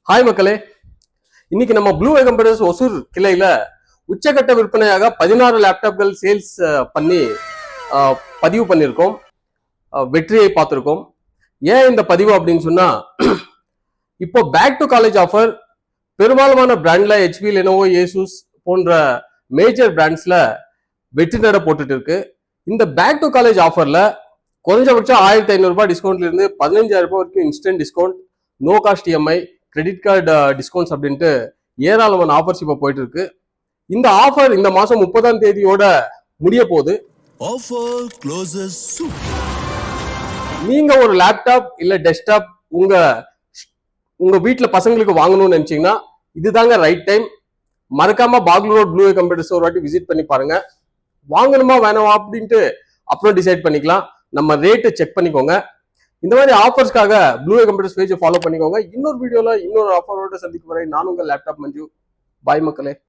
Hi மக்களே, இன்னைக்கு நம்ம ப்ளூ வே கம்ப்யூட்டர்ஸ் ஒசூர் கிளையில உச்சகட்ட விற்பனையாக 16 லேப்டாப்கள் சேல்ஸ் பண்ணி பதிவு பண்ணியிருக்கோம். வெற்றியை பார்த்திருக்கோம். ஏன் இந்த பதிவு அப்படின்னு சொன்னா, இப்போ பேக் டு காலேஜ் ஆஃபர் பெரும்பாலான பிராண்ட்ல ஹெச்பி, லெனோவோ, ஏசூஸ் போன்ற மேஜர் பிராண்ட்ஸ்ல வெற்றி நட போட்டுட்டு இருக்கு. இந்த பேக் டு காலேஜ் ஆஃபர்ல குறைஞ்சபட்சம் 1500 ரூபாய் டிஸ்கவுண்ட்ல இருந்து 15000 ரூபாய் வரைக்கும் instant discount, no cost EMI, credit card discounts அப்படின்ட்டு ஏராளமான ஆஃபர்ஸ் இப்போ போயிட்டு இருக்கு. இந்த ஆஃபர் இந்த மாசம் 30ஆம் தேதியோட முடிய போகுது. நீங்க ஒரு லேப்டாப் இல்ல டெஸ்க்டாப் உங்க வீட்டுல பசங்களுக்கு வாங்கணும்னு நினைச்சீங்கன்னா இதுதாங்க ரைட் டைம். மறக்காம பாக்லூர் ரோட் ப்ளூ வே கம்ப்யூட்டர்ஸ் ஒரு வாட்டி விசிட் பண்ணி பாருங்க. வாங்கணுமா வேணாமா அப்படின்ட்டு அப்புறம் டிசைட் பண்ணிக்கலாம். நம்ம ரேட்டு செக் பண்ணிக்கோங்க. இந்த மாதிரி ஆஃபர்ஸ்க்காக ப்ளூ வே கம்ப்யூட்டர்ஸ் பேஜை ஃபாலோ பண்ணிக்கோங்க. இன்னொரு வீடியோல இன்னொரு ஆஃபரோட சந்திக்கும் வரை நான் உங்கள் லேப்டாப் மஞ்சு. பாய் மக்களே.